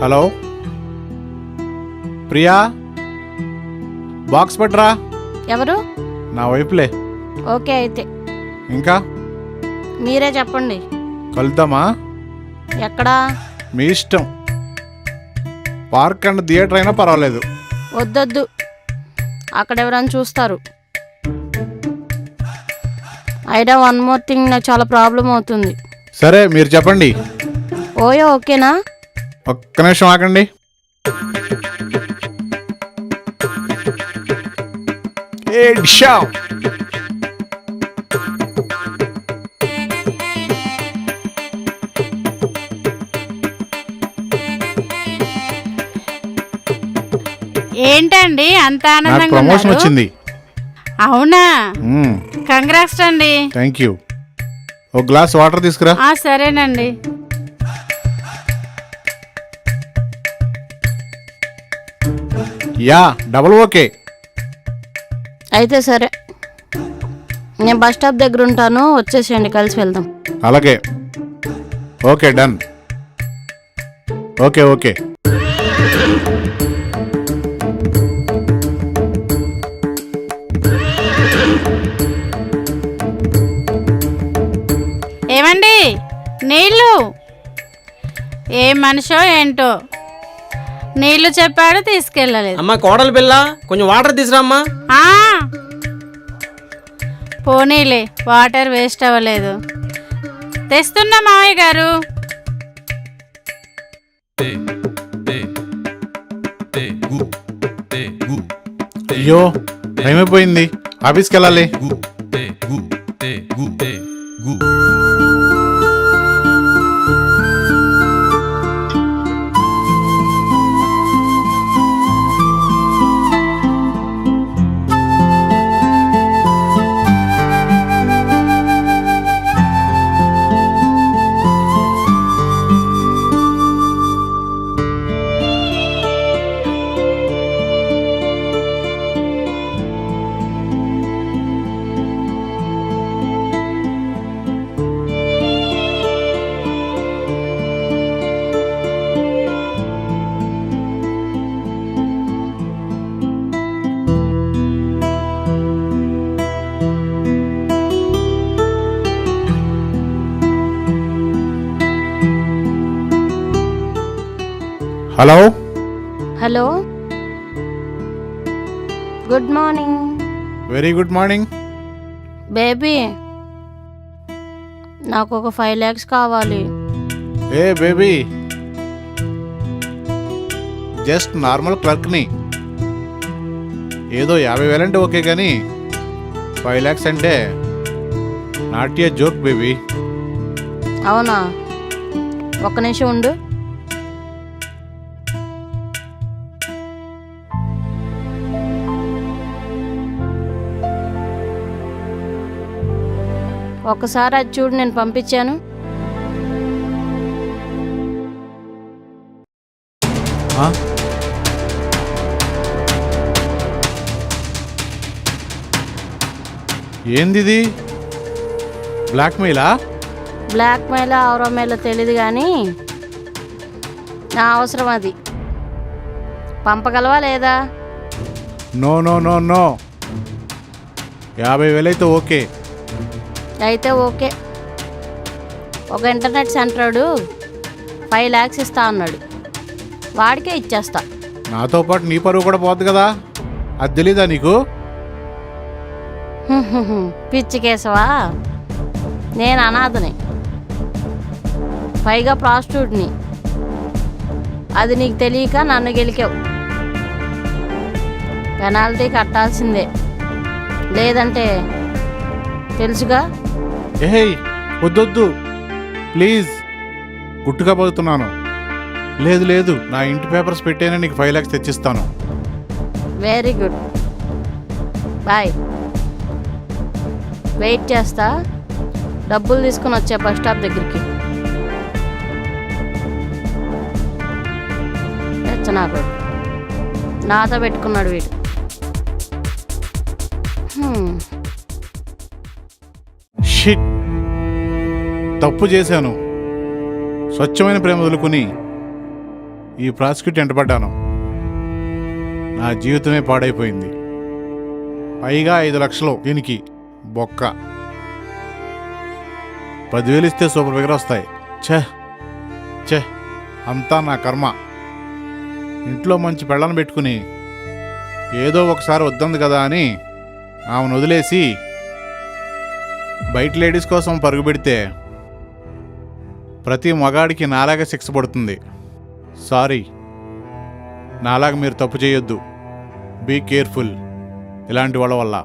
Hello Priya, box పట్రా. ఎవరు? నా వైపులే. ఓకే అయితే ఇంకా మీరే చెప్పండి. కలుద్దామా? ఎక్కడా? మీ ఇష్టం. పార్క్ అండ్ థియేటర్ అయినా పర్వాలేదు. వద్దొద్దు, అక్కడ ఎవరైనా చూస్తారు. అయినా వన్ మోర్ థింగ్, నాకు చాలా ప్రాబ్లం అవుతుంది. సరే మీరు చెప్పండి. ఓయో ఓకేనా? ఒక్క నిమిషం ఆగండి. ఏ డిషా, ఏంటండి అంత నాకు ఆనందంగా ప్రమోషన్ ఉన్నారు? వచ్చింది. అవునా? కంగ్రాట్స్ అండి. Thank you. ఒక గ్లాస్ వాటర్ తీసుకురా. సరేనండి. Yeah, double okay. అయితే సరే, నేను బస్ స్టాప్ దగ్గర ఉంటాను, వచ్చేసేయండి, కలిసి వెళ్దాం. అలాగే. Okay done. Okay okay. ఏమండి, నీళ్ళు? ఏ మనిషో ఏంటో, నీళ్లు చెప్పాడు తీసుకెళ్ళలేదు. అమ్మా కోడలు పిల్ల, కొంచెం వాటర్ తీసురామ్మా. ఆ, పోనీలే, వాటర్ వేస్ట్ అవ్వలేదు. తెస్తున్నా మావయ్య గారు. అయ్యో టైం అయిపోయింది, ఆఫీస్కి వెళ్ళాలి. Hello. Hello, good morning. Very good morning. Baby, నాకు ఒక 5 lakhs కావాలి. ఏ బేబీ, జస్ట్ నార్మల్ క్లర్క్ని. ఏదో 50,000 అంటే ఓకే, కానీ 5 lakhs అంటే నాట్ ఏ జోక్ బేబీ. అవునా? ఒక్క నిమిషం ఉండు. ఒక్కసారి అది చూడు, నేను పంపించాను. ఆ? ఏంది ఇది? బ్లాక్మెయిలా? బ్లాక్ మెయిల్ ఆరో మెయిల్ తెలియదు, కానీ నా అవసరం అది. పంపగలవా లేదా? No no no no. 50,000 అయితే ఓకే. అయితే ఓకే. ఒక ఇంటర్నెట్ సెంటర్డు 5 lakhs ఇస్తా అన్నాడు, వాడికే ఇచ్చేస్తా. నాతో పాటు నీ పరువు కూడా పోద్ది కదా, అది తెలీదా నీకు? పిచ్చి కేశవా, నేను అనాథని, పైగా ప్రాస్టిట్యూట్ని. అది నీకు తెలియక నన్ను గెలికావు. పెనాల్టీ కట్టాల్సిందే, లేదంటే తెలుసుగా. ఏయ్ వద్దొద్దు ప్లీజ్, గుట్టుగా పోతున్నాను. లేదు లేదు, నా ఇంటి పేపర్స్ పెట్టేనే నీకు 5 lakhs తెచ్చిస్తాను. Very good, boy. వెయిట్ చేస్తా, డబ్బులు తీసుకుని వచ్చే బస్ స్టాప్ దగ్గరికి. తెచ్చనాడు, నాతో పెట్టుకున్నాడు వీడు. షిట్, తప్పు చేశాను. స్వచ్ఛమైన ప్రేమ వదులుకుని ఈ ప్రాసిక్యూట్ ఎంటపడ్డాను. నా జీవితమే పాడైపోయింది. పైగా 5 లక్షలు దీనికి బొక్క. 10,000 ఇస్తే సూపర్ ఫిగర్ వస్తాయి. ఛే అంతా నా కర్మ. ఇంట్లో మంచి పెళ్ళను పెట్టుకుని ఏదో ఒకసారి వద్దంది కదా అని ఆమెను వదిలేసి బయట లేడీస్ కోసం పరుగు పెడితే ప్రతి మగాడికి నాలాగా శిక్ష పడుతుంది. సారీ, నాలాగా మీరు తప్పు చేయొద్దు. బీ కేర్ఫుల్ ఇలాంటి వాళ్ళ వల్ల.